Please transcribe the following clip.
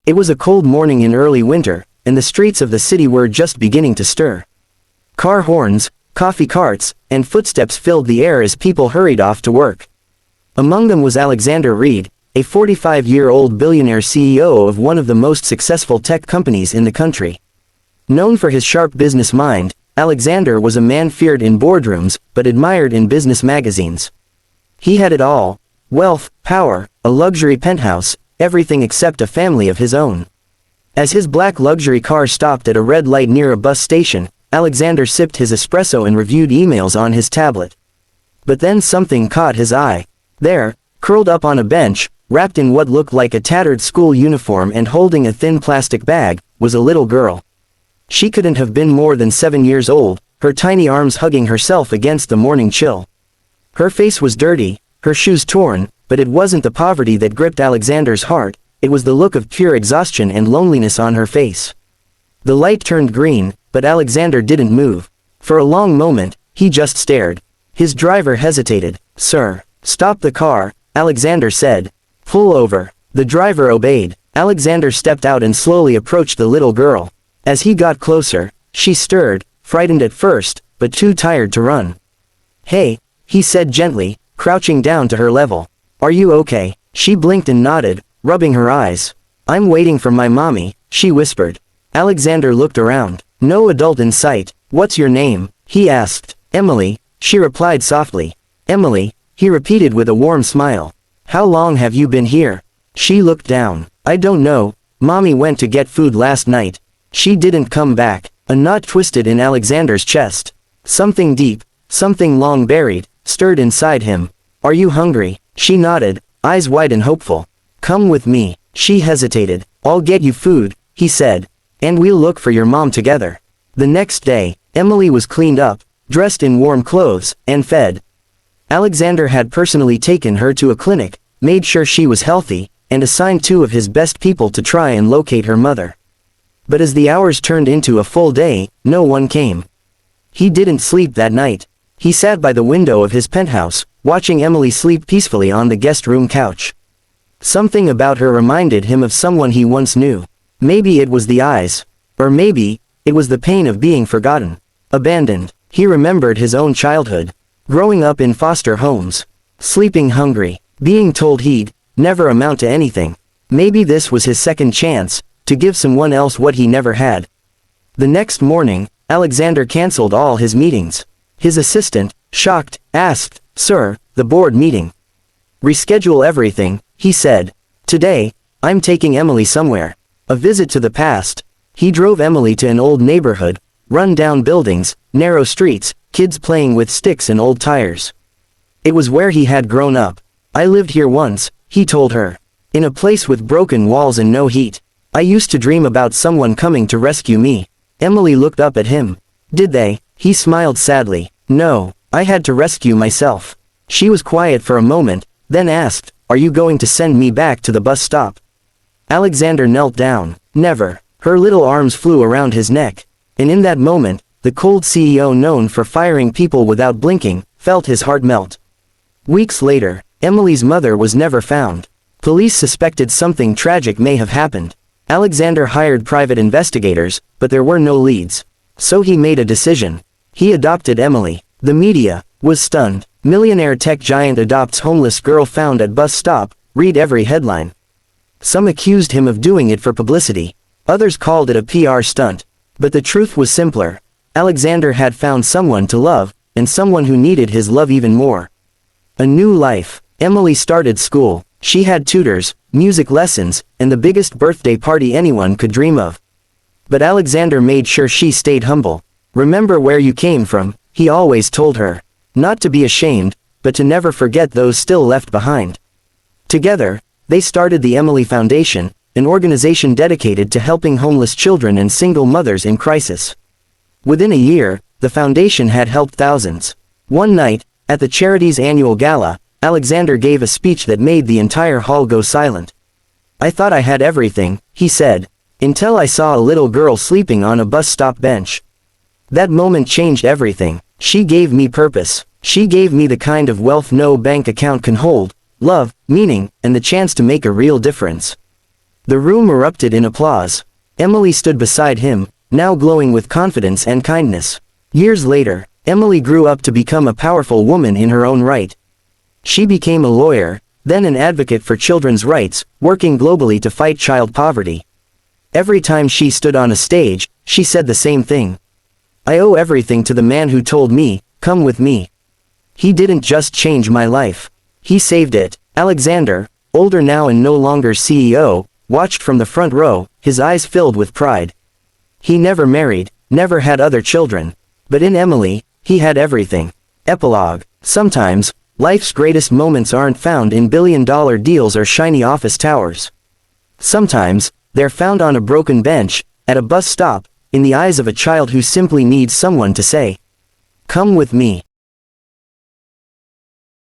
It was a cold morning in early winter, and the streets of the city were just beginning to stir. Car horns, coffee carts, and footsteps filled the air as people hurried off to work. Among them was Alexander Reed, a 45-year-old billionaire CEO of one of the most successful tech companies in the country. Known for his sharp business mind, Alexander was a man feared in boardrooms, but admired in business magazines. He had it all: wealth, power, a luxury penthouse, everything except a family of his own. As his black luxury car stopped at a red light near a bus station, Alexander sipped his espresso and reviewed emails on his tablet. But then something caught his eye. There, curled up on a bench, wrapped in what looked like a tattered school uniform and holding a thin plastic bag, was a little girl. She couldn't have been more than 7 years old, her tiny arms hugging herself against the morning chill. Her face was dirty, her shoes torn, but it wasn't the poverty that gripped Alexander's heart, it was the look of pure exhaustion and loneliness on her face. The light turned green, but Alexander didn't move. For a long moment, he just stared. His driver hesitated. "Sir, stop the car," Alexander said. "Pull over." The driver obeyed. Alexander stepped out and slowly approached the little girl. As he got closer, she stirred, frightened at first, but too tired to run. "Hey," he said gently, crouching down to her level. "Are you okay?" She blinked and nodded, rubbing her eyes. "I'm waiting for my mommy," she whispered. Alexander looked around. No adult in sight. "What's your name?" he asked. "Emily," she replied softly. "Emily," he repeated with a warm smile. "How long have you been here?" She looked down. "I don't know. Mommy went to get food last night. She didn't come back." A knot twisted in Alexander's chest. Something deep, something long buried, stirred inside him. "Are you hungry?" She nodded, eyes wide and hopeful. "Come with me." She hesitated. "I'll get you food," he said. "And we'll look for your mom together." The next day, Emily was cleaned up, dressed in warm clothes, and fed. Alexander had personally taken her to a clinic, made sure she was healthy, and assigned 2 of his best people to try and locate her mother. But as the hours turned into a full day, no one came. He didn't sleep that night. He sat by the window of his penthouse, watching Emily sleep peacefully on the guest room couch. Something about her reminded him of someone he once knew. Maybe it was the eyes. Or maybe, it was the pain of being forgotten. Abandoned. He remembered his own childhood. Growing up in foster homes. Sleeping hungry. Being told he'd never amount to anything. Maybe this was his second chance, to give someone else what he never had. The next morning, Alexander canceled all his meetings. His assistant, shocked, asked, "Sir, the board meeting." "Reschedule everything," he said. "Today, I'm taking Emily somewhere. A visit to the past." He drove Emily to an old neighborhood, run-down buildings, narrow streets, kids playing with sticks and old tires. It was where he had grown up. "I lived here once," he told her. "In a place with broken walls and no heat. I used to dream about someone coming to rescue me." Emily looked up at him. "Did they?" He smiled sadly. "No, I had to rescue myself." She was quiet for a moment, then asked, "Are you going to send me back to the bus stop?" Alexander knelt down. "Never." Her little arms flew around his neck. And in that moment, the cold CEO known for firing people without blinking, felt his heart melt. Weeks later, Emily's mother was never found. Police suspected something tragic may have happened. Alexander hired private investigators, but there were no leads. So he made a decision. He adopted Emily. The media was stunned. Millionaire tech giant adopts homeless girl found at bus stop, read every headline. Some accused him of doing it for publicity. Others called it a PR stunt. But the truth was simpler. Alexander had found someone to love, and someone who needed his love even more. A new life. Emily started school. She had tutors, music lessons, and the biggest birthday party anyone could dream of. But Alexander made sure she stayed humble. "Remember where you came from," he always told her. Not to be ashamed, but to never forget those still left behind. Together, they started the Emily Foundation, an organization dedicated to helping homeless children and single mothers in crisis. Within a year, the foundation had helped thousands. One night, at the charity's annual gala, Alexander gave a speech that made the entire hall go silent. "I thought I had everything," he said, "until I saw a little girl sleeping on a bus stop bench. That moment changed everything. She gave me purpose. She gave me the kind of wealth no bank account can hold, love, meaning, and the chance to make a real difference." The room erupted in applause. Emily stood beside him, now glowing with confidence and kindness. Years later, Emily grew up to become a powerful woman in her own right. She became a lawyer, then an advocate for children's rights, working globally to fight child poverty. Every time she stood on a stage, she said the same thing. I owe everything to the man who told me, come with me. He didn't just change my life. He saved it. Alexander, older now and no longer CEO, watched from the front row, his eyes filled with pride. He never married, never had other children. But in Emily, he had everything. Epilogue. Sometimes, life's greatest moments aren't found in billion-dollar deals or shiny office towers. Sometimes, they're found on a broken bench, at a bus stop, in the eyes of a child who simply needs someone to say, "Come with me."